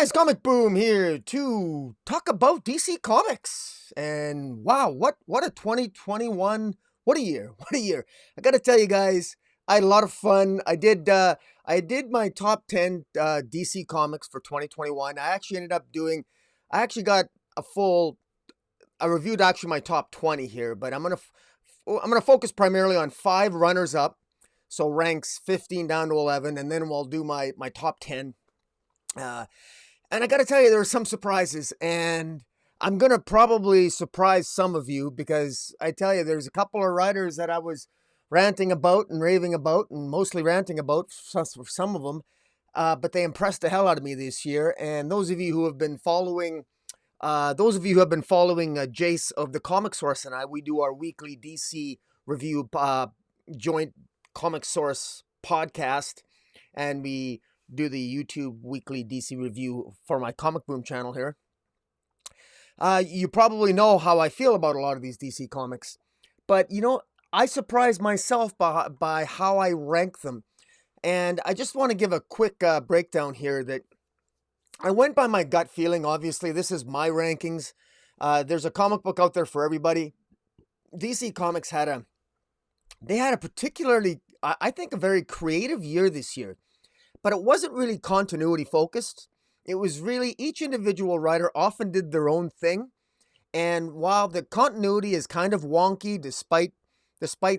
Guys, Comic Boom here to talk about DC Comics. And wow, what a 2021, what a year. What a year. I got to tell you guys, I had a lot of fun. I did my top 10 DC Comics for 2021. I actually got a full I reviewed actually my top 20 here, but I'm going to focus primarily on 5 runners up. So ranks 15 down to 11, and then we'll do my top 10. And I got to tell you, there were some surprises, and I'm going to probably surprise some of you because I tell you, there's a couple of writers that I was ranting about and raving about, and mostly ranting about for some of them, but they impressed the hell out of me this year. And those of you who have been following, Jace of the Comic Source and I, we do our weekly DC review joint Comic Source podcast, and we do the YouTube weekly DC review for my Comic Boom channel here. You probably know how I feel about a lot of these DC comics, but I surprise myself by how I rank them. And I just want to give a quick breakdown here that I went by my gut feeling. Obviously, this is my rankings. There's a comic book out there for everybody. DC Comics had a particularly, I think, a very creative year this year. But it wasn't really continuity focused. It was really each individual writer often did their own thing. And while the continuity is kind of wonky, despite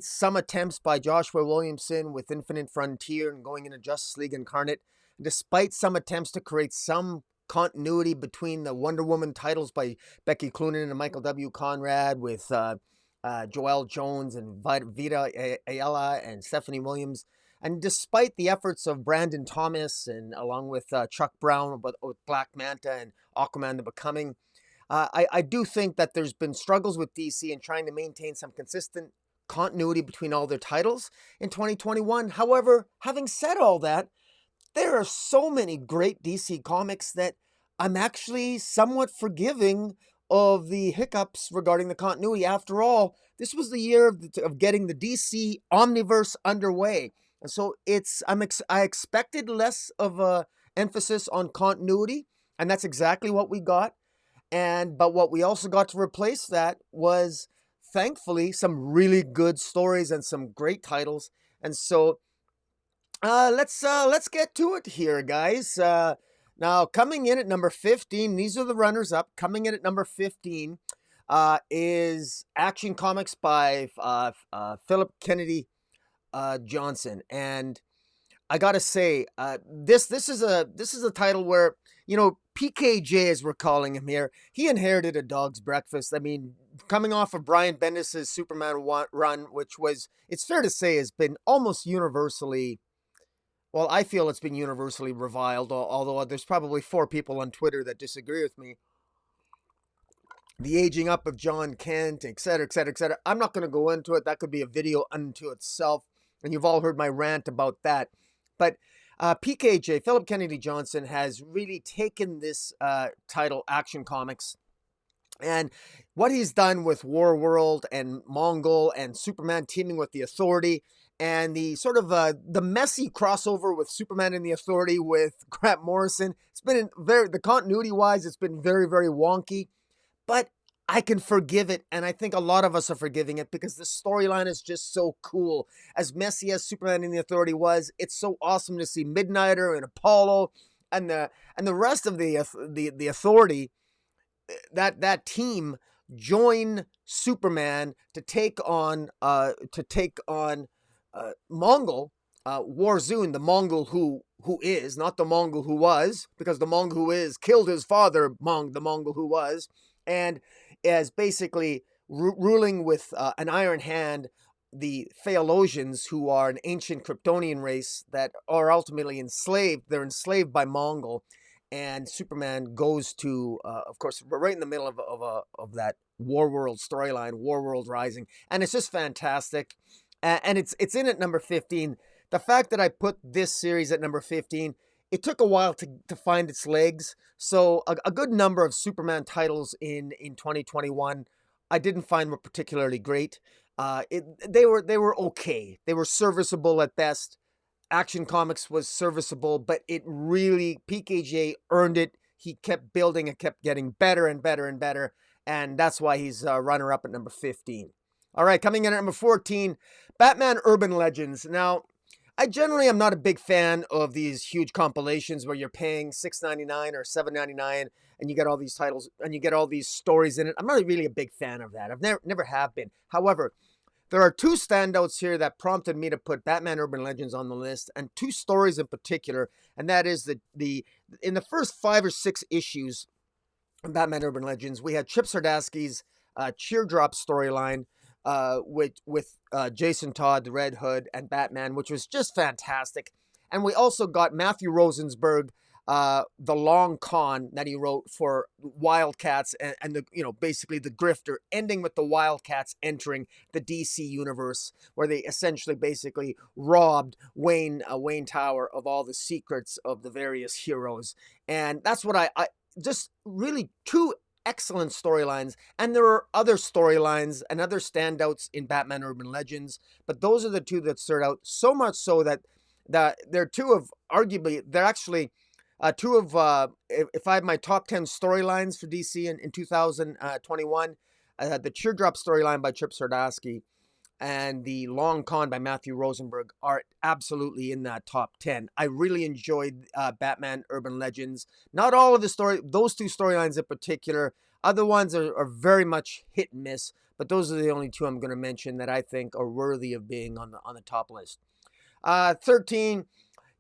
some attempts by Joshua Williamson with Infinite Frontier and going into Justice League Incarnate, despite some attempts to create some continuity between the Wonder Woman titles by Becky Cloonan and Michael W. Conrad with Joelle Jones and Vita Ayala and Stephanie Williams. And despite the efforts of Brandon Thomas and along with Chuck Brown with Black Manta and Aquaman the Becoming, I do think that there's been struggles with DC in trying to maintain some consistent continuity between all their titles in 2021. However, having said all that, there are so many great DC comics that I'm actually somewhat forgiving of the hiccups regarding the continuity. After all, this was the year of getting the DC Omniverse underway. And so I expected less of a emphasis on continuity, and that's exactly what we got. But what we also got to replace that was, thankfully, some really good stories and some great titles. And so let's get to it here, guys. Now, coming in at number 15, these are the runners up. Coming in at number 15 is Action Comics by Philip Kennedy Johnson. And I gotta say, this is a title where, PKJ, as we're calling him here, he inherited a dog's breakfast. I mean, coming off of Brian Bendis' Superman run, which was, it's fair to say, has been almost universally, well, I feel it's been universally reviled, although there's probably 4 people on Twitter that disagree with me. The aging up of Jon Kent, et cetera, et cetera, et cetera. I'm not going to go into it. That could be a video unto itself. And you've all heard my rant about that. But PKJ, Philip Kennedy Johnson, has really taken this title, Action Comics, and what he's done with Warworld and Mongol and Superman teaming with the Authority, and the sort of the messy crossover with Superman and the Authority with Grant Morrison. It's been the continuity-wise, it's been very, very wonky. But I can forgive it, and I think a lot of us are forgiving it because the storyline is just so cool. As messy as Superman and the Authority was, it's so awesome to see Midnighter and Apollo and the rest of the Authority, that team, join Superman to take on Mongol, Warzun, the Mongol who is, not the Mongol who was, because the Mongol who is killed his father, the Mongol who was, and as basically ruling with an iron hand the Phaelosians, who are an ancient Kryptonian race that are ultimately enslaved. They're enslaved by Mongol, and Superman goes to, of course, we're right in the middle of that Warworld storyline, Warworld Rising, and it's just fantastic. And it's in at number 15. The fact that I put this series at number 15, it took a while to find its legs. So a good number of Superman titles in 2021 I didn't find were particularly great. They were okay. They were serviceable at best. Action Comics was serviceable, but it really, PKJ earned it. he kept building and kept getting better and better and better. And that's why he's runner up at number 15. All right, coming in at number 14, Batman Urban Legends. Now, I generally am not a big fan of these huge compilations where you're paying $6.99 or $7.99 and you get all these titles and you get all these stories in it. I'm not really a big fan of that. I've never have been. However, there are two standouts here that prompted me to put Batman Urban Legends on the list, and two stories in particular, and that is in the first 5 or 6 issues of Batman Urban Legends, we had Chip Zdarsky's Teardrop storyline with Jason Todd, the Red Hood, and Batman, which was just fantastic. And we also got Matthew Rosensberg, the long con that he wrote for Wildcats and the basically the grifter, ending with the Wildcats entering the DC universe, where they essentially basically robbed Wayne Tower of all the secrets of the various heroes. And that's what I just really two excellent storylines. And there are other storylines and other standouts in Batman Urban Legends, but those are the two that stood out, so much so that they're two of arguably, they're actually two of, if I have my top 10 storylines for DC in 2021, the Teardrop storyline by Chip Zdarsky and the Long Con by Matthew Rosenberg are absolutely in that top 10. I really enjoyed Batman Urban Legends. Not all of the those two storylines in particular. Other ones are very much hit and miss, but those are the only two I'm going to mention that I think are worthy of being on the top list. 13.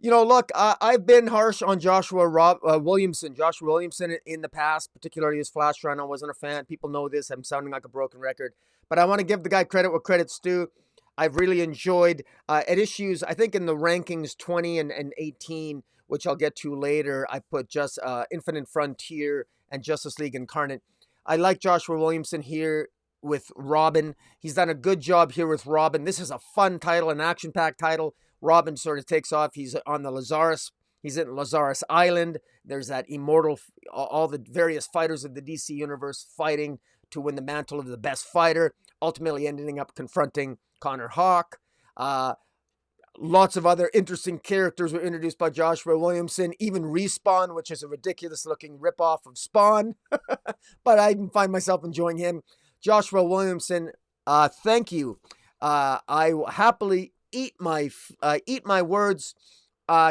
Look, I've been harsh on Joshua Williamson in the past, particularly his Flash run. I wasn't a fan. People know this. I'm sounding like a broken record. But I want to give the guy credit where credit's due. I've really enjoyed at issues, I think in the rankings 20 and 18, which I'll get to later, I put just Infinite Frontier and Justice League Incarnate. I like Joshua Williamson here with Robin. He's done a good job here with Robin. This is a fun title, an action-packed title. Robin sort of takes off. He's on the Lazarus. He's in Lazarus Island. There's that immortal, all the various fighters of the DC universe fighting to win the mantle of the best fighter, ultimately ending up confronting Connor Hawke. Lots of other interesting characters were introduced by Joshua Williamson, even Respawn, which is a ridiculous-looking ripoff of Spawn, but I find myself enjoying him. Joshua Williamson, thank you. I will happily eat my words.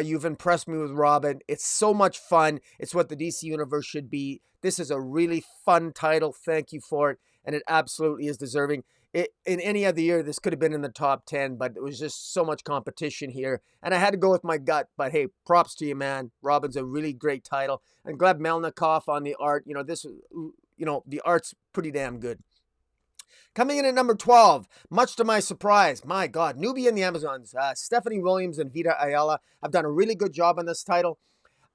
You've impressed me with Robin. It's so much fun. It's what the DC Universe should be. This is a really fun title. Thank you for it. And it absolutely is deserving. In any other year, this could have been in the top 10, but it was just so much competition here. And I had to go with my gut. But hey, props to you, man. Robin's a really great title. And Gleb Melnikoff on the art. The art's pretty damn good. Coming in at number 12, much to my surprise, my God, Newbie and the Amazons, Stephanie Williams and Vita Ayala have done a really good job on this title.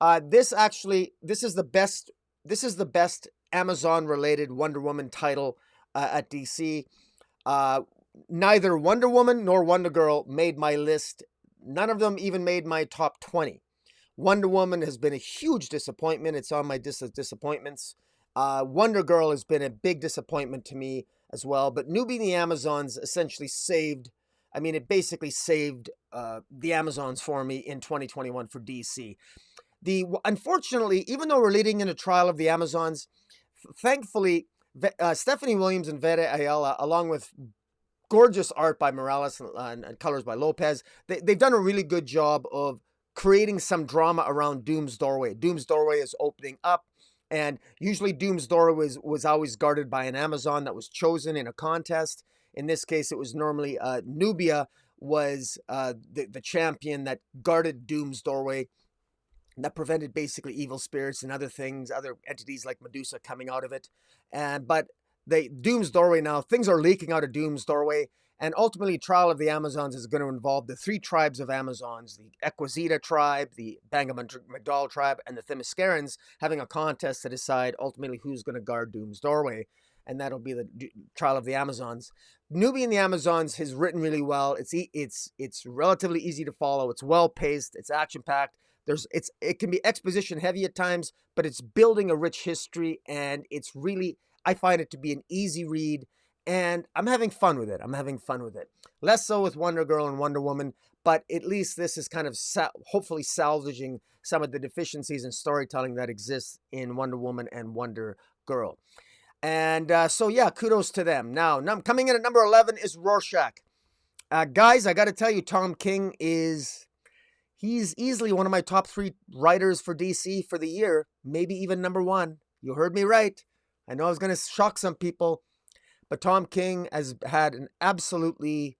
This is the best Amazon-related Wonder Woman title at DC. Neither Wonder Woman nor Wonder Girl made my list. None of them even made my top 20. Wonder Woman has been a huge disappointment. It's on my disappointments. Wonder Girl has been a big disappointment to me as well, but Newbie and the Amazons essentially it basically saved the Amazons for me in 2021 for DC. Unfortunately, even though we're leading in a trial of the Amazons, thankfully, Stephanie Williams and Vera Ayala, along with gorgeous art by Morales and colors by Lopez, they've done a really good job of creating some drama around Doom's Doorway. Doom's Doorway is opening up. And usually Doom's Doorway was always guarded by an Amazon that was chosen in a contest. In this case, it was normally Nubia was the champion that guarded Doom's Doorway, that prevented basically evil spirits and other things, other entities like Medusa coming out of it. But Doom's Doorway now, things are leaking out of Doom's Doorway. And ultimately, Trial of the Amazons is going to involve the 3 tribes of Amazons, the Equisita tribe, the Bangam-Magdal tribe, and the Themyscirans, having a contest to decide ultimately who's going to guard Doom's Doorway. And that'll be the Trial of the Amazons. Newbie and the Amazons has written really well. It's relatively easy to follow. It's well-paced. It's action-packed. It can be exposition heavy at times, but it's building a rich history, and it's really, I find it to be an easy read. And I'm having fun with it. I'm having fun with it. Less so with Wonder Girl and Wonder Woman, but at least this is kind of hopefully salvaging some of the deficiencies in storytelling that exists in Wonder Woman and Wonder Girl. And so, yeah, kudos to them. Now, coming in at number 11 is Rohrschach. Guys, I got to tell you, Tom King he's easily one of my top 3 writers for DC for the year, maybe even number 1. You heard me right. I know I was going to shock some people, but Tom King has had an absolutely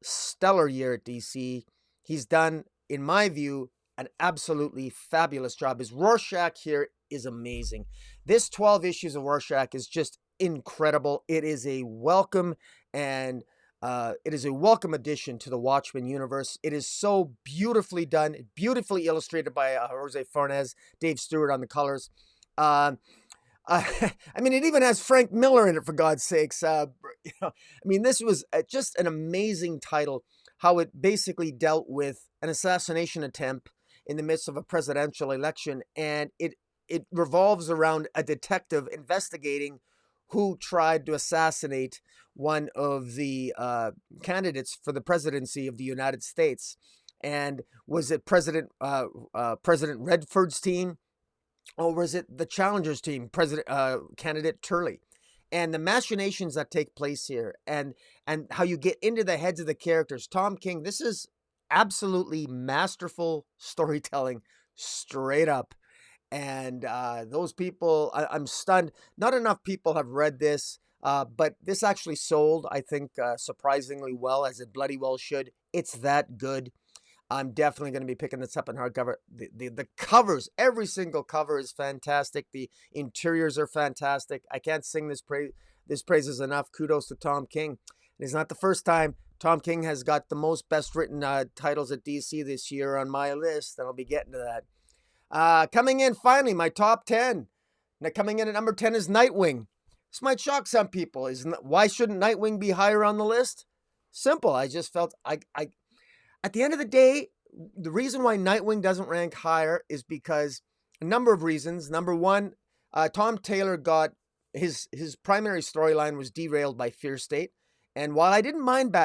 stellar year at DC. He's done, in my view, an absolutely fabulous job. His Rohrschach here is amazing. This 12 issues of Rohrschach is just incredible. It is a welcome addition to the Watchmen universe. It is so beautifully done, beautifully illustrated by Jose Fornes, Dave Stewart on the colors. I mean, it even has Frank Miller in it, for God's sakes. This was just an amazing title, how it basically dealt with an assassination attempt in the midst of a presidential election. And it revolves around a detective investigating who tried to assassinate one of the candidates for the presidency of the United States. And was it President Redford's team? Or was it the challengers team, candidate Turley? And the machinations that take place here, and how you get into the heads of the characters. Tom King, this is absolutely masterful storytelling, straight up. And those people, I'm stunned. Not enough people have read this, but this actually sold, I think, surprisingly well, as it bloody well should. It's that good. I'm definitely going to be picking this up in hardcover. The covers, every single cover is fantastic. The interiors are fantastic. I can't sing this praises enough. Kudos to Tom King. It's not the first time Tom King has got the most best written titles at DC this year on my list, and I'll be getting to that. Coming in finally, my top 10. Now, coming in at number 10 is Nightwing. This might shock some people. Why shouldn't Nightwing be higher on the list? Simple. I just felt at the end of the day, the reason why Nightwing doesn't rank higher is because a number of reasons. Number one, Tom Taylor got his primary storyline was derailed by Fear State. And while I didn't mind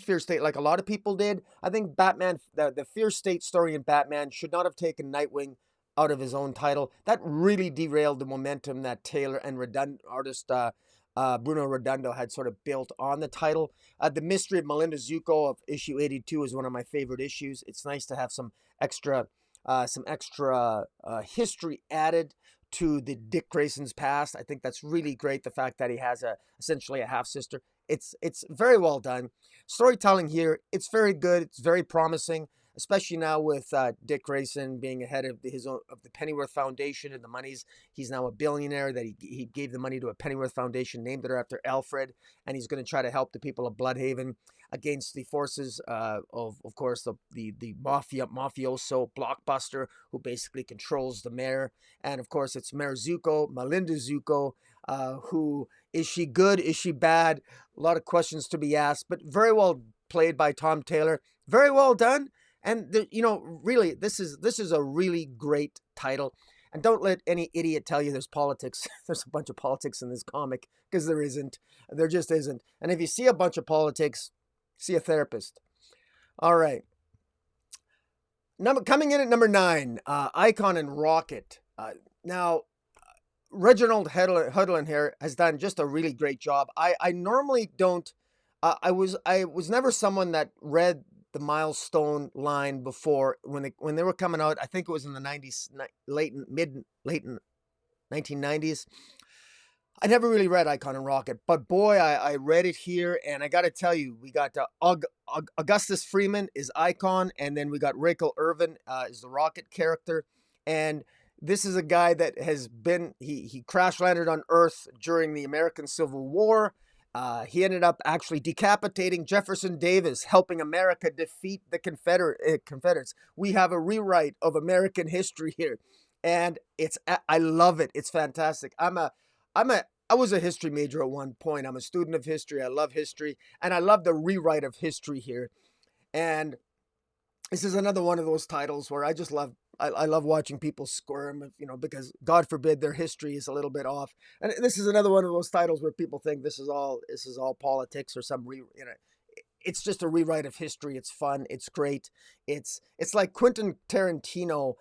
Fear State like a lot of people did, I think Batman, the Fear State story in Batman should not have taken Nightwing out of his own title. That really derailed the momentum that Taylor and artist Bruno Redondo had sort of built on the title. The Mystery of Melinda Zuko of issue 82 is one of my favorite issues. It's nice to have some extra history added to the Dick Grayson's past. I think that's really great. The fact that he has essentially a half sister. It's very well done. Storytelling here, it's very good. It's very promising, especially now with Dick Grayson being ahead of the Pennyworth Foundation and the monies. He's now a billionaire. That he gave the money to a Pennyworth Foundation, named it after Alfred, and he's going to try to help the people of Bloodhaven against the forces of course, the mafioso Blockbuster, who basically controls the mayor. And of course, it's Mayor Zuko, Melinda Zuko, who is she good? Is she bad? A lot of questions to be asked, but very well played by Tom Taylor. Very well done. And really, this is a really great title. And don't let any idiot tell you there's politics. There's a bunch of politics in this comic, because there isn't. There just isn't. And if you see a bunch of politics, see a therapist. All right. Coming in at number 9, Icon and Rocket. Now, Reginald Hudlin here has done just a really great job. I normally don't. I was never someone that read the Milestone line before when they were coming out. I think it was in the 90s, late 1990s. I never really read Icon and Rocket, but boy, I read it here, and I got to tell you, we got Augustus Freeman is Icon, and then we got Rachel Irvin is the Rocket character, and this is a guy that has been he crash landed on Earth during the American Civil War. He ended up actually decapitating Jefferson Davis, helping America defeat the Confederates. We have a rewrite of American history here, and I love it. It's fantastic. I was a history major at one point. I'm a student of history. I love history, and I love the rewrite of history here. And This is another one of those titles where I just love. I love watching people squirm, because God forbid their history is a little bit off. And this is another one of those titles where people think this is all politics or it's just a rewrite of history. It's fun. It's great. It's like Quentin Tarantino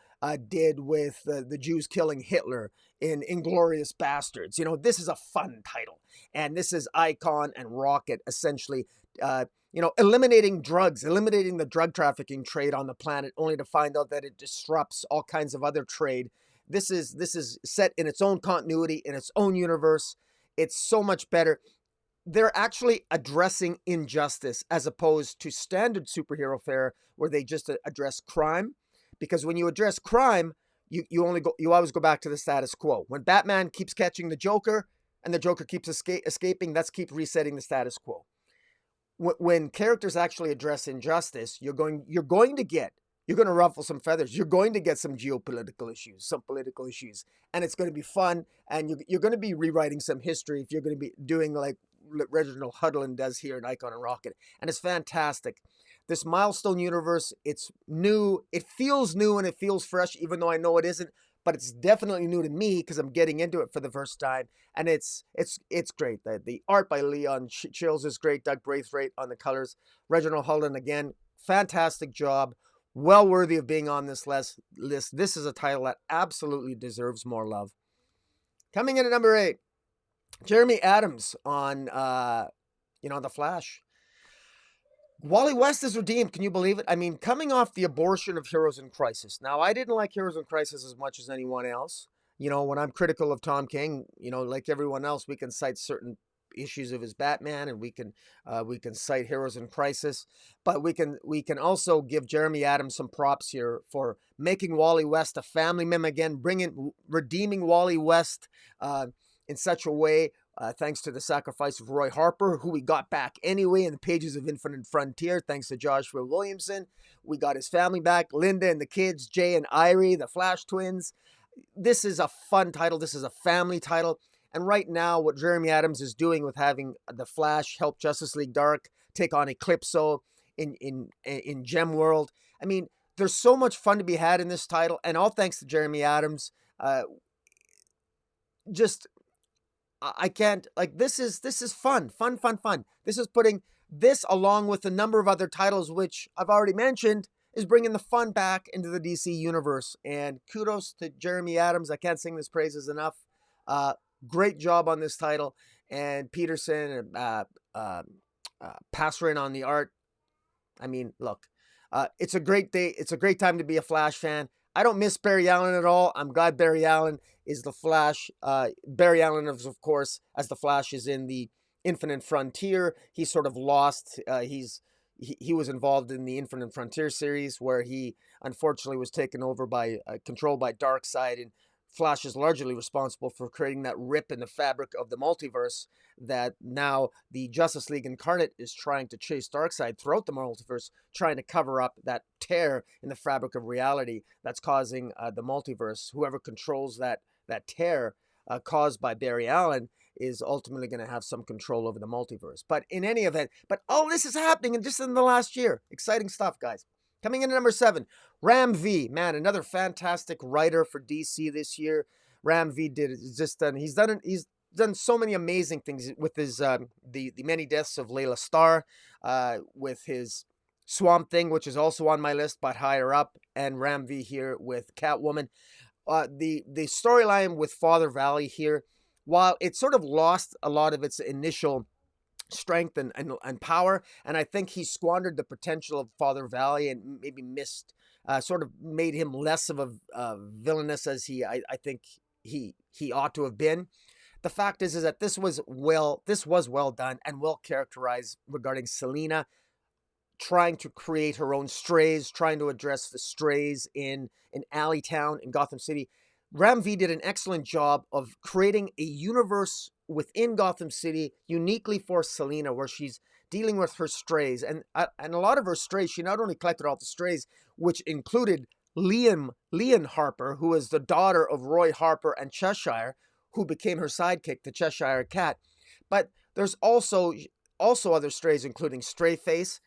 did with the Jews killing Hitler in Inglourious Bastards. This is a fun title, and this is Icon and Rocket essentially. Eliminating drugs, eliminating the drug trafficking trade on the planet, only to find out that it disrupts all kinds of other trade. This is set in its own continuity, in its own universe. It's so much better. They're actually addressing injustice as opposed to standard superhero fare where they just address crime. Because when you address crime, you always go back to the status quo. When Batman keeps catching the Joker and the Joker keeps escaping, that's keep resetting the status quo. When characters actually address injustice, you're going to ruffle some feathers. You're going to get some geopolitical issues, some political issues, and it's going to be fun. And you're going to be rewriting some history if you're going to be doing like Reginald Hudlin does here in Icon and Rocket, and it's fantastic. This Milestone universe, it's new. It feels new and it feels fresh, even though I know it isn't. But it's definitely new to me because I'm getting into it for the first time, and it's great. The art by Leon Chills is great. Doug Braithwaite on the colors. Reginald Hudlin again, fantastic job. Well worthy of being on this list. This is a title that absolutely deserves more love. Coming in at number 8, Jeremy Adams on The Flash. Wally West is redeemed. Can you believe it? I mean, coming off the abortion of Heroes in Crisis. Now, I didn't like Heroes in Crisis as much as anyone else. When I'm critical of Tom King, like everyone else, we can cite certain issues of his Batman, and we can cite Heroes in Crisis, but we can also give Jeremy Adams some props here for making Wally West a family member again, redeeming Wally West in such a way. Thanks to the sacrifice of Roy Harper, who we got back anyway in the pages of Infinite Frontier. Thanks to Joshua Williamson, we got his family back, Linda and the kids, Jay and Irie, the Flash twins. This is a fun title. This is a family title. And right now, what Jeremy Adams is doing with having the Flash help Justice League Dark take on Eclipso in Gem World. I mean, there's so much fun to be had in this title, and all thanks to Jeremy Adams. I can't, like, this is fun. This is putting this along with a number of other titles, which I've already mentioned, is bringing the fun back into the DC universe. And kudos to Jeremy Adams. I can't sing his praises enough. Great job on this title. And Peterson and Passerin on the art. I mean, look, it's a great day. It's a great time to be a Flash fan. I don't miss Barry Allen at all. I'm glad Barry Allen is the Flash. Barry Allen, of course, as the Flash, is in the Infinite Frontier. He's sort of lost. He was involved in the Infinite Frontier series, where he unfortunately was taken over by controlled by Darkseid, and Flash is largely responsible for creating that rip in the fabric of the multiverse that now the Justice League Incarnate is trying to chase Darkseid throughout the multiverse, trying to cover up that tear in the fabric of reality that's causing the multiverse. Whoever controls that tear caused by Barry Allen is ultimately going to have some control over the multiverse. But in any event, all this is happening just in the last year. Exciting stuff, guys. Coming in at number 7, Ram V. Man, another fantastic writer for DC this year. Ram V he's done so many amazing things with his the Many Deaths of Layla Starr, with his Swamp Thing, which is also on my list but higher up, and Ram V here with Catwoman. The storyline with Father Valley here, while it sort of lost a lot of its initial strength and power, and I think he squandered the potential of Father Valley and maybe sort of made him less of a villainous as I think he ought to have been. The fact is that this was well done and well characterized regarding Selina trying to create her own strays, trying to address the strays in Alleytown in Gotham City. Ram V did an excellent job of creating a universe within Gotham City uniquely for Selina, where she's dealing with her strays. And a lot of her strays, she not only collected all the strays, which included Leon Harper, who is the daughter of Roy Harper and Cheshire, who became her sidekick, the Cheshire Cat. But there's also other strays, including Strayface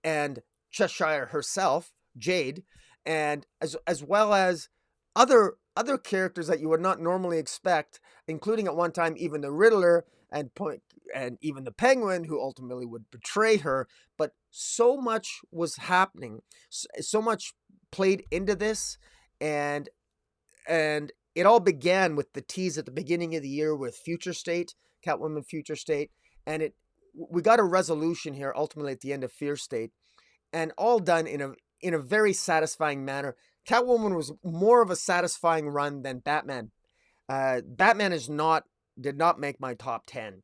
and Cheshire herself, Jade, and as well as other characters that you would not normally expect, including at one time even the Riddler and even the Penguin, who ultimately would betray her. But so much was happening, so much played into this, and it all began with the tease at the beginning of the year with Future State, Catwoman Future State, and we got a resolution here ultimately at the end of Fear State, and all done in a very satisfying manner. Catwoman was more of a satisfying run than Batman. Batman did not make my top 10.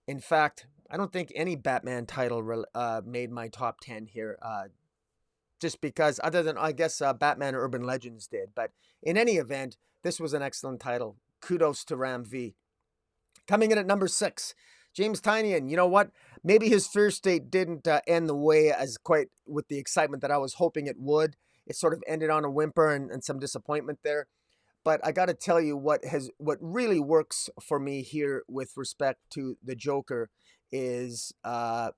In fact, I don't think any Batman title made my top 10 here. Just because, other than, I guess, Batman Urban Legends did. But in any event, this was an excellent title. Kudos to Ram V. Coming in at number 6, James Tynion. You know what? Maybe his Fear State didn't end the way as quite with the excitement that I was hoping it would. It sort of ended on a whimper and some disappointment there. But I got to tell you what really works for me here with respect to the Joker is the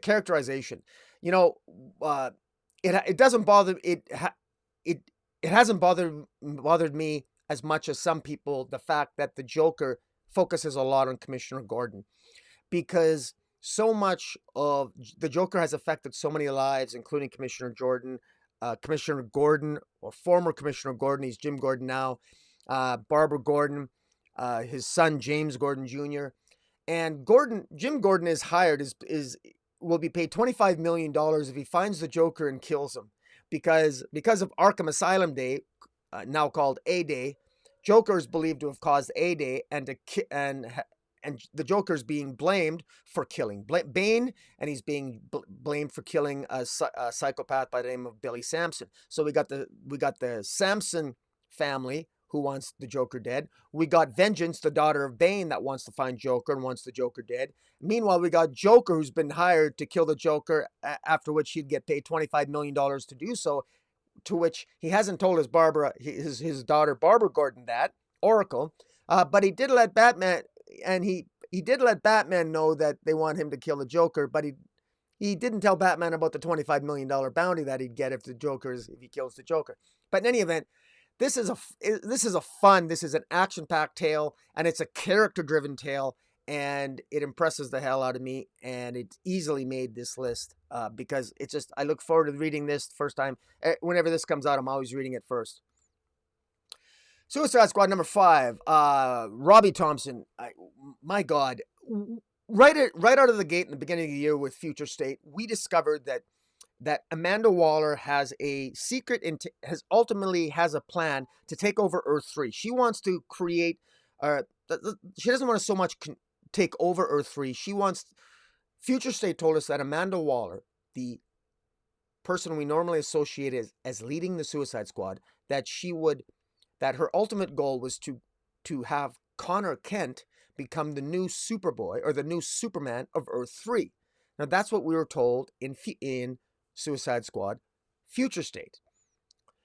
characterization. You know, it doesn't bother it hasn't bothered me as much as some people, the fact that the Joker focuses a lot on Commissioner Gordon, because so much of the Joker has affected so many lives, including Commissioner Gordon, or former Commissioner Gordon. He's Jim Gordon now. Barbara Gordon, his son James Gordon Jr. And Jim Gordon is hired, will be paid $25 million if he finds the Joker and kills him, because of Arkham Asylum Day, now called A-Day. Joker is believed to have caused A-Day, and the Joker's being blamed for killing Bane, and he's being blamed for killing a psychopath by the name of Billy Sampson. So we got the Sampson family who wants the Joker dead. We got Vengeance, the daughter of Bane, that wants to find Joker and wants the Joker dead. Meanwhile, we got Joker, who's been hired to kill the Joker, after which he'd get paid $25 million to do so, to which he hasn't told his daughter Barbara Gordon that, Oracle, but he did let Batman, and he did let Batman know that they want him to kill the Joker, but he didn't tell Batman about the $25 million bounty that he'd get if he kills the Joker. But in any event, this is an action-packed tale, and it's a character-driven tale, and it impresses the hell out of me, and it easily made this list, because I look forward to reading this the first time. Whenever this comes out, I'm always reading it first. Suicide Squad number 5, Robbie Thompson. My God, right out of the gate in the beginning of the year with Future State, we discovered that Amanda Waller has a secret has a plan to take over Earth 3. She wants to create. She doesn't want to so much take over Earth 3. Future State told us that Amanda Waller, the person we normally associate as leading the Suicide Squad, that her ultimate goal was to have Connor Kent become the new Superboy or the new Superman of Earth 3. Now that's what we were told in Suicide Squad Future State.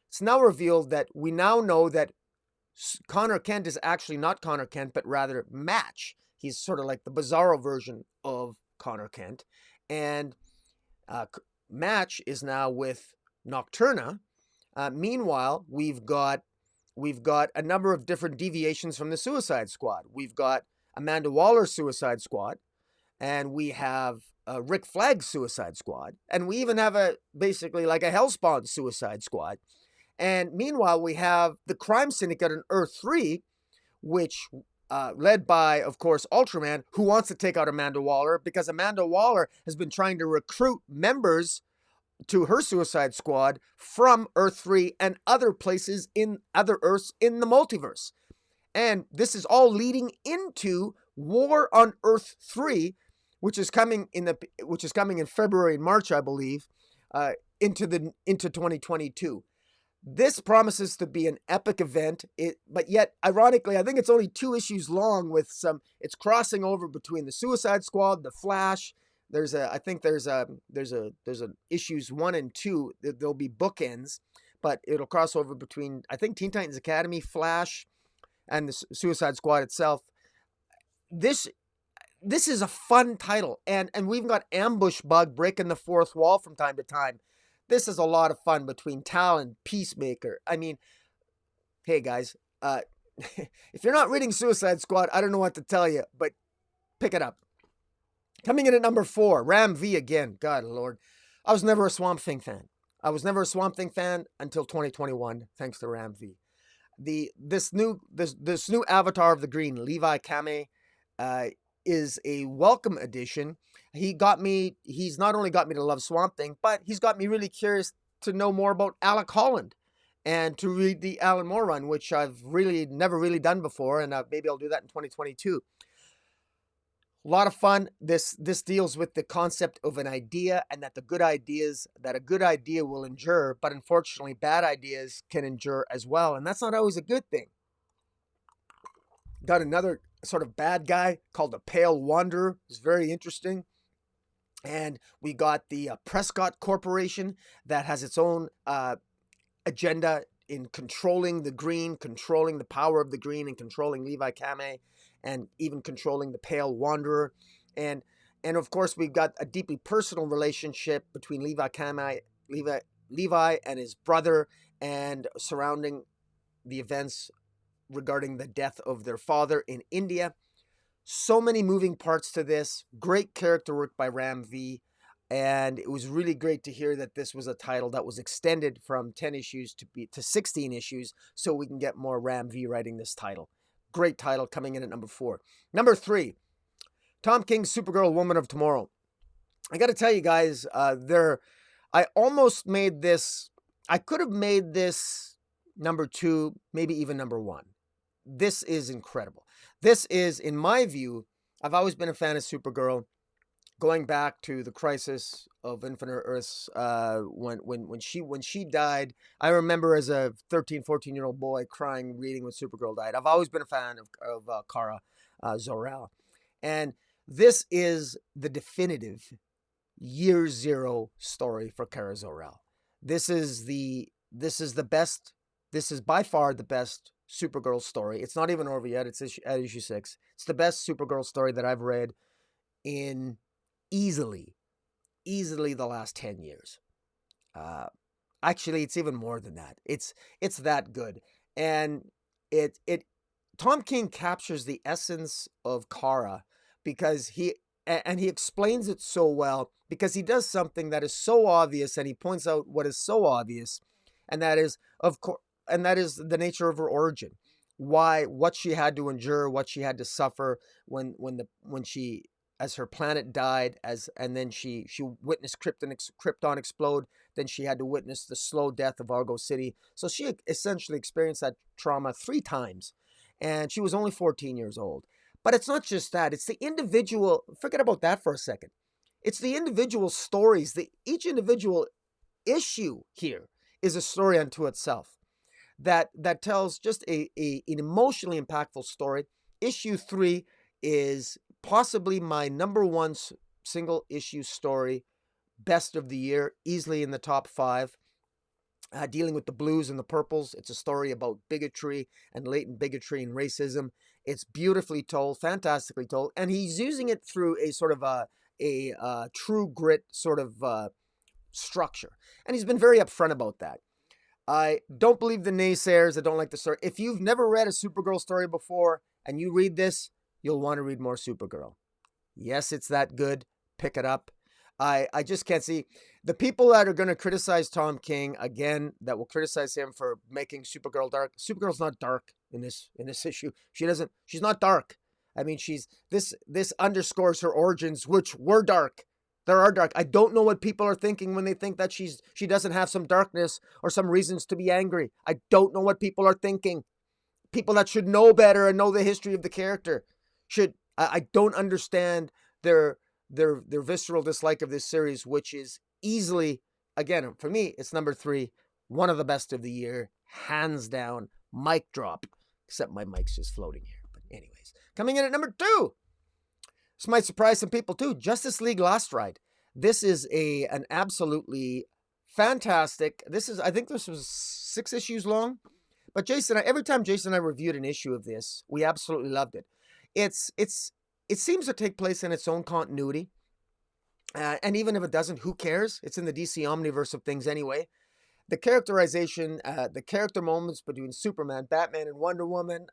It's now revealed that we now know that Connor Kent is actually not Connor Kent, but rather Match. He's sort of like the bizarro version of Connor Kent. And Match is now with Nocturna. Meanwhile, we've got a number of different deviations from the Suicide Squad. We've got Amanda Waller's Suicide Squad, and we have Rick Flag's Suicide Squad, and we even have basically like a Hellspawn Suicide Squad. And meanwhile, we have the Crime Syndicate on Earth 3, which led by, of course, Ultraman, who wants to take out Amanda Waller because Amanda Waller has been trying to recruit members to her Suicide Squad from Earth 3 and other places in other Earths in the multiverse. And this is all leading into War on Earth 3, which is coming in February and March, I believe, into 2022. This promises to be an epic event, but yet, ironically, I think it's only 2 issues long. It's crossing over between the Suicide Squad, the Flash. There's issues 1 and 2. There'll be bookends, but it'll cross over between, I think, Teen Titans Academy, Flash, and the Suicide Squad itself. This is a fun title, and we've got Ambush Bug breaking the fourth wall from time to time. this is a lot of fun between Tal and Peacemaker. I mean, hey guys, if you're not reading Suicide Squad, I don't know what to tell you, but pick it up. Coming in at number 4, Ram V again. God Lord, I was never a Swamp Thing fan. I was never a Swamp Thing fan until 2021, thanks to Ram V. This new avatar of the Green, Levi Kame, is a welcome addition. He's not only got me to love Swamp Thing, but he's got me really curious to know more about Alec Holland and to read the Alan Moore run, which I've never really done before, and maybe I'll do that in 2022. A lot of fun. This deals with the concept of an idea, and that a good idea will endure, but unfortunately bad ideas can endure as well, and that's not always a good thing. Got another sort of bad guy called the Pale Wanderer. It's very interesting. And we got the Prescott Corporation that has its own agenda in controlling the Green, controlling the power of the Green, and controlling Levi Kame, and even controlling the Pale Wanderer. And of course, we've got a deeply personal relationship between Levi and his brother, and surrounding the events regarding the death of their father in India. So many moving parts to this. Great character work by Ram V. And it was really great to hear that this was a title that was extended from 10 issues to 16 issues, so we can get more Ram V writing this title. Great title, coming in at number 4. Number 3, Tom King's Supergirl, Woman of Tomorrow. I got to tell you guys, I almost made this. I could have made this number 2, maybe even number 1. This is incredible. This is, in my view, I've always been a fan of Supergirl. Going back to the Crisis of Infinite Earths, when she died, I remember as a 13, 14-year-old boy crying reading when Supergirl died. I've always been a fan of Kara Zor-El. And this is the definitive year 0 story for Kara Zor-El. This is the best. This is by far the best Supergirl story. It's not even over yet. It's at issue 6. It's the best Supergirl story that I've read in easily the last 10 years. Actually, it's even more than that. It's that good. And Tom King captures the essence of Kara because he explains it so well, because he does something that is so obvious, and he points out what is so obvious, and that is the nature of her origin. What she had to endure, what she had to suffer when she, as her planet died, and then she witnessed Krypton explode. Then she had to witness the slow death of Argo City. So she essentially experienced that trauma 3 times, and she was only 14 years old. But it's not just that. It's the individual. Forget about that for a second. It's the individual stories. Each individual issue here is a story unto itself that tells just an emotionally impactful story. Issue 3 is possibly my number 1 single issue story, best of the year, easily in the top 5. Dealing with the blues and the purples. It's a story about bigotry and latent bigotry and racism. It's beautifully told, fantastically told, and he's using it through a sort of a true grit sort of structure. And he's been very upfront about that. I don't believe the naysayers that don't like the story. If you've never read a Supergirl story before and you read this, you'll want to read more Supergirl. Yes, it's that good. Pick it up. I just can't see the people that are going to criticize Tom King again, that will criticize him for making Supergirl dark. Supergirl's not dark in this issue. She's not dark. I mean, this underscores her origins, which were dark. There are dark. I don't know what people are thinking when they think that she doesn't have some darkness or some reasons to be angry. I don't know what people are thinking. People that should know better and know the history of the character I don't understand their visceral dislike of this series, which is easily, again, for me, it's number 3, one of the best of the year, hands down, mic drop, except my mic's just floating here. But anyways, coming in at number 2, this might surprise some people too, Justice League Last Ride. This is an absolutely fantastic, I think this was 6 issues long, but every time Jason and I reviewed an issue of this, we absolutely loved it. It seems to take place in its own continuity. And even if it doesn't, who cares? It's in the DC Omniverse of things anyway. The characterization, the character moments between Superman, Batman, and Wonder Woman,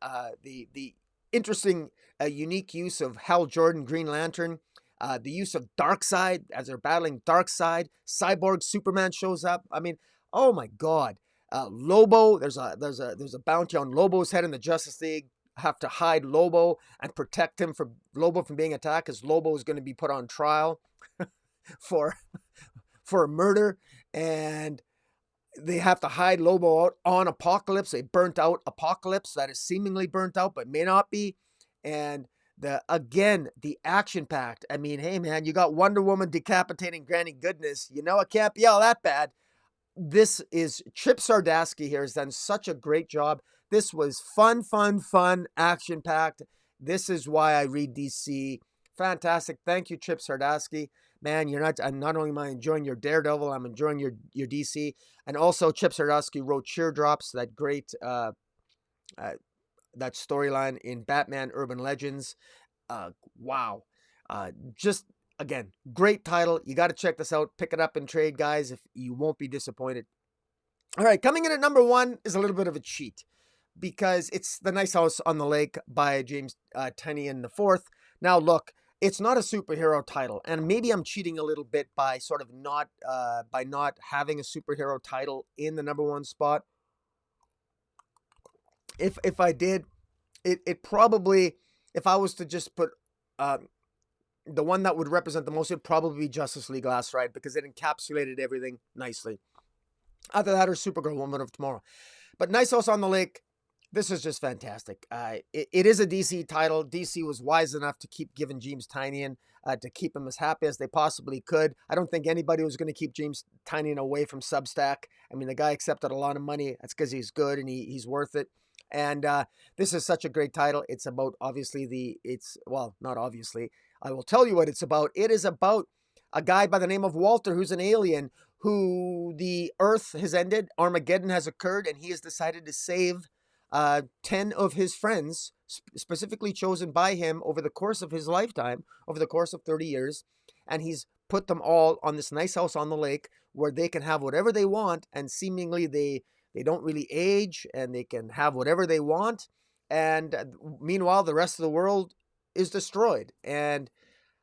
the interesting, unique use of Hal Jordan, Green Lantern, the use of Darkseid as they're battling Darkseid. Cyborg Superman shows up. I mean, oh my God. Lobo, there's a bounty on Lobo's head in the Justice League. Have to hide Lobo and protect him from Lobo from being attacked, because Lobo is going to be put on trial for a murder, and they have to hide Lobo out on Apocalypse, a burnt out Apocalypse that is seemingly burnt out but may not be. And the action packed. I mean, hey man, you got Wonder Woman decapitating Granny Goodness. You know it can't be all that bad. This is Chip Zdarsky here has done such a great job. This was fun, action packed. This is why I read DC. Fantastic. Thank you, Chip Zdarsky. Man, I'm not only am I enjoying your Daredevil, I'm enjoying your DC. And also Chip Zdarsky wrote Teardrops, that great that storyline in Batman Urban Legends. Wow. Just again, great title. You got to check this out. Pick it up and trade, guys. If you won't be disappointed. All right, coming in at number 1 is a little bit of a cheat, because it's The Nice House on the Lake by James Tynion IV. Now, look, it's not a superhero title, and maybe I'm cheating a little bit by sort of not having a superhero title in the number 1 spot. If I did, it probably, if I was to just put the one that would represent the most, it'd probably be Justice League Last Ride, because it encapsulated everything nicely. Either that or Supergirl, Woman of Tomorrow. But Nice House on the Lake, this is just fantastic. It is a DC title. DC was wise enough to keep giving James Tynion, to keep him as happy as they possibly could. I don't think anybody was going to keep James Tynion away from Substack. I mean, the guy accepted a lot of money. That's because he's good and he's worth it. And this is such a great title. It's about, obviously, not obviously. I will tell you what it's about. It is about a guy by the name of Walter, who's an alien, who the Earth has ended, Armageddon has occurred, and he has decided to save 10 of his friends, specifically chosen by him over the course of his lifetime, over the course of 30 years. And he's put them all on this nice house on the lake where they can have whatever they want, and seemingly they don't really age, and they can have whatever they want. And meanwhile, the rest of the world is destroyed. And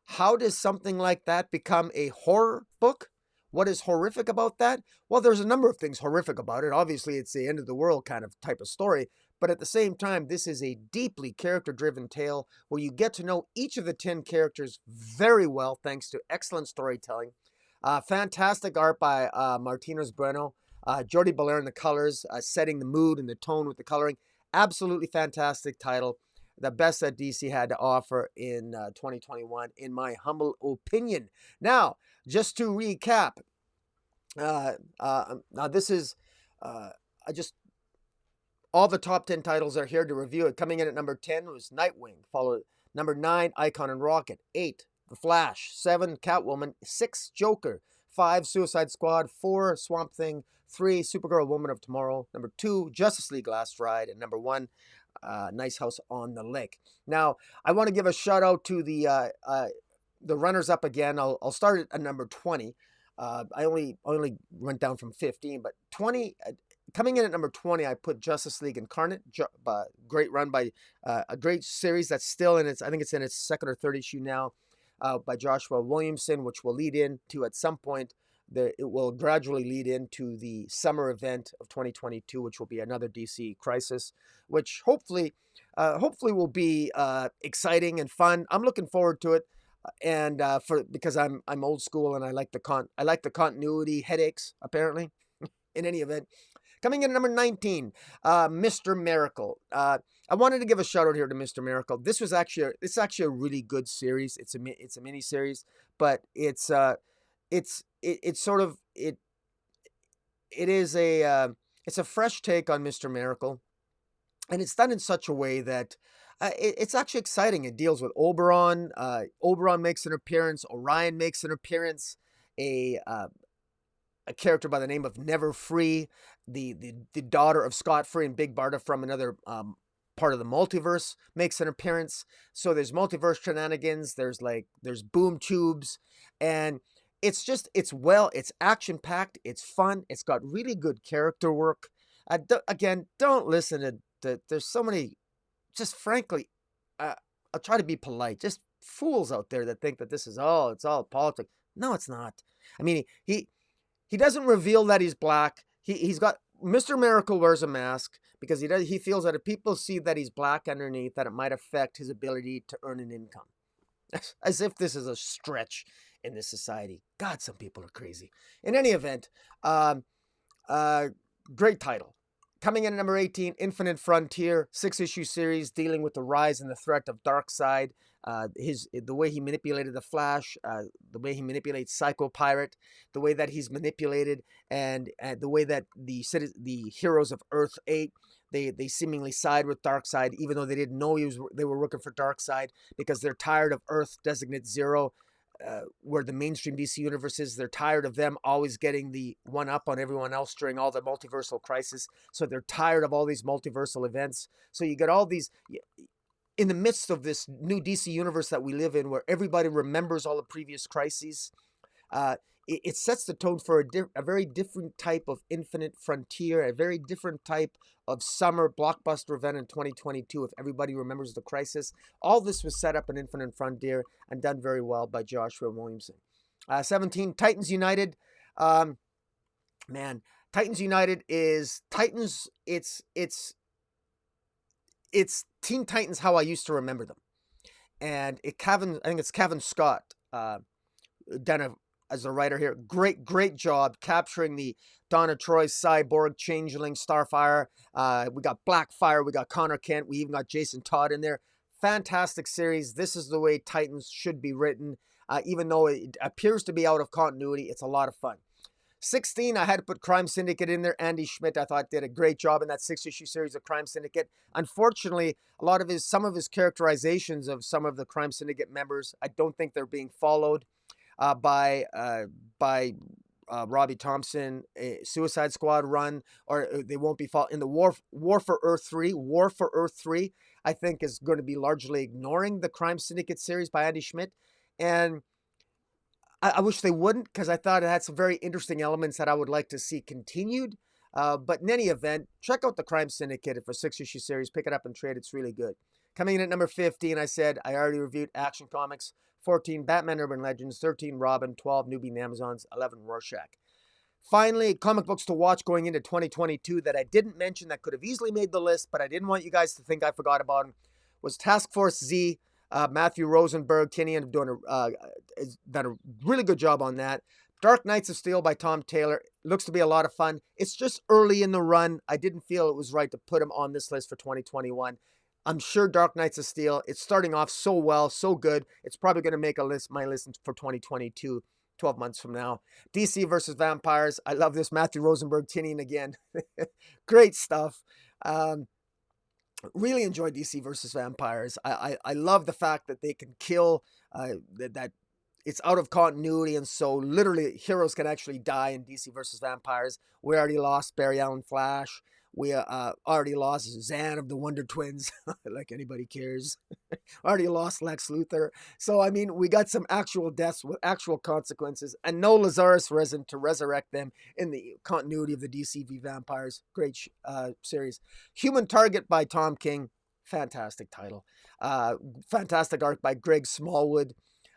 how does something like that become a horror book? What is horrific about that? Well, there's a number of things horrific about it. Obviously, it's the end of the world kind of type of story. But at the same time, this is a deeply character-driven tale where you get to know each of the 10 characters very well, thanks to excellent storytelling. Fantastic art by Martinez Bueno. Jordi Belair in the colors, setting the mood and the tone with the coloring. Absolutely fantastic title. The best that DC had to offer in 2021, in my humble opinion. Now, just to recap, now this is, all the top 10 titles are here to review it. Coming in at number 10 was Nightwing, followed number 9, Icon and Rocket, 8, The Flash, 7, Catwoman, 6, Joker, 5, Suicide Squad, 4, Swamp Thing, 3, Supergirl, Woman of Tomorrow, number 2, Justice League Last Ride, and number 1, Nice House on the Lake. Now, I want to give a shout out to the runners-up again. I'll start at number 20. I only went down from 15, but 20. Coming in at number 20, I put Justice League Incarnate. Great run by a great series that's still in its, I think it's in its second or third issue now, by Joshua Williamson, which will lead into, at some point, it will gradually lead into the summer event of 2022, which will be another DC Crisis, which hopefully will be exciting and fun. I'm looking forward to it, and because I'm old school and I like the continuity headaches, apparently. In any event, coming in at number 19, Mr. Miracle. I wanted to give a shout out here to Mr. Miracle. This is actually a really good series. It's a mini series, but it's a fresh take on Mr. Miracle, and it's done in such a way that it's actually exciting. It deals with Oberon. Oberon makes an appearance. Orion makes an appearance. A character by the name of Never Free, the daughter of Scott Free and Big Barda from another part of the multiverse makes an appearance. So there's multiverse shenanigans. There's boom tubes, and it's action packed. It's fun. It's got really good character work. Again, don't listen to there's so many, just frankly, I'll try to be polite, just fools out there that think that it's all politics. No, it's not. I mean, he doesn't reveal that he's black. He's got Mr. Miracle wears a mask because he feels that if people see that he's black underneath, that it might affect his ability to earn an income. As if this is a stretch in this society. God, some people are crazy. In any event, great title. Coming in at number 18, Infinite Frontier, 6-issue series dealing with the rise and the threat of Darkseid. The way he manipulated the Flash, the way he manipulates Psycho Pirate, the way that he's manipulated, and the way that the heroes of Earth 8, they seemingly side with Darkseid, even though they didn't know they were working for Darkseid, because they're tired of Earth Designate Zero, where the mainstream DC universe is. They're tired of them always getting the one up on everyone else during all the multiversal crisis. So they're tired of all these multiversal events. So you get all these, in the midst of this new DC universe that we live in, where everybody remembers all the previous crises, it sets the tone for a very different type of Infinite Frontier, a very different type of summer blockbuster event in 2022, if everybody remembers the crisis. All this was set up in Infinite Frontier and done very well by Joshua Williamson. 17, Titans United. Man, Titans United is Titans. It's Teen Titans how I used to remember them. And I think it's Kevin Scott done as a writer here. Great job capturing the Donna Troy, Cyborg, Changeling, Starfire. We got Blackfire, we got Connor Kent, we even got Jason Todd in there. Fantastic series. This is the way Titans should be written. Even though it appears to be out of continuity, it's a lot of fun. 16, I had to put Crime Syndicate in there. Andy Schmidt, I thought, did a great job in that 6-issue series of Crime Syndicate. Unfortunately, some of his characterizations of some of the Crime Syndicate members, I don't think they're being followed by Robbie Thompson, Suicide Squad run, or they won't be followed in the War for Earth 3. War for Earth 3, I think, is going to be largely ignoring the Crime Syndicate series by Andy Schmidt, and I wish they wouldn't, because I thought it had some very interesting elements that I would like to see continued. But in any event, check out the Crime Syndicate for 6-issue series. Pick it up and trade. It's really good. Coming in at number 15, I already reviewed Action Comics. 14, Batman Urban Legends. 13, Robin. 12, Newbie and Amazons. 11, Rorschach. Finally, comic books to watch going into 2022 that I didn't mention that could have easily made the list, but I didn't want you guys to think I forgot about them, was Task Force Z. Matthew Rosenberg, Tinian have done a really good job on that. Dark Knights of Steel by Tom Taylor. Looks to be a lot of fun. It's just early in the run. I didn't feel it was right to put him on this list for 2021. I'm sure Dark Knights of Steel, it's starting off so well, so good. It's probably going to make my list for 2022, 12 months from now. DC versus Vampires. I love this. Matthew Rosenberg, Tinian again. Great stuff. Really enjoy DC versus Vampires. I love the fact that they can kill, that it's out of continuity, and so literally heroes can actually die in DC versus Vampires. We already lost Barry Allen Flash. We already lost Zan of the Wonder Twins, like anybody cares. Already lost Lex Luthor. So, I mean, we got some actual deaths with actual consequences, and no Lazarus Resin to resurrect them in the continuity of the DC v Vampires. Great series. Human Target by Tom King. Fantastic title. Fantastic art by Greg Smallwood.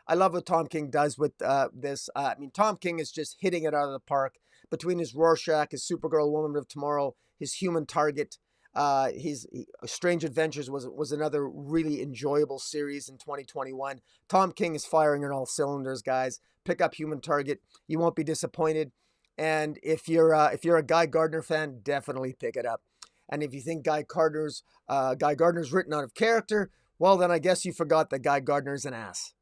I love what Tom King does with this. I mean, Tom King is just hitting it out of the park between his Rorschach, his Supergirl, Woman of Tomorrow, his Human Target. His Strange Adventures was another really enjoyable series in 2021. Tom King is firing on all cylinders, guys. Pick up Human Target. You won't be disappointed. And if you're a Guy Gardner fan, definitely pick it up. And if you think Guy Gardner's written out of character, well, then I guess you forgot that Guy Gardner's an ass.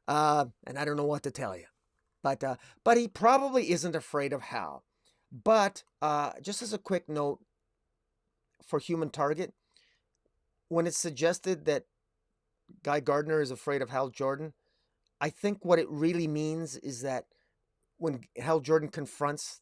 And I don't know what to tell you. But he probably isn't afraid of Hal. But just as a quick note for Human Target, when it's suggested that Guy Gardner is afraid of Hal Jordan, I think what it really means is that when Hal Jordan confronts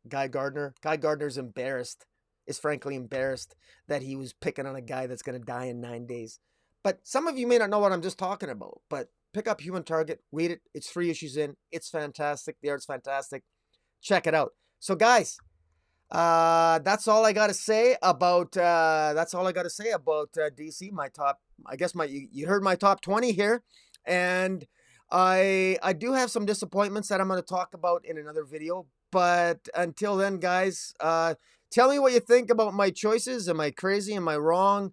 Guy Gardner, Guy Gardner's embarrassed is frankly embarrassed that he was picking on a guy that's going to die in 9 days. But some of you may not know what I'm just talking about, but pick up Human Target, read it. It's 3 issues in. It's fantastic. The art's fantastic. Check it out. So guys, that's all I got to say about DC. My top, I guess you heard my top 20 here, and I do have some disappointments that I'm going to talk about in another video. But until then, guys, tell me what you think about my choices. Am I crazy? Am I wrong?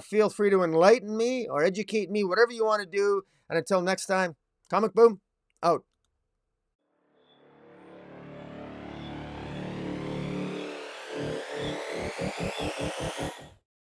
Feel free to enlighten me or educate me, whatever you want to do. And until next time, Comic Boom, out.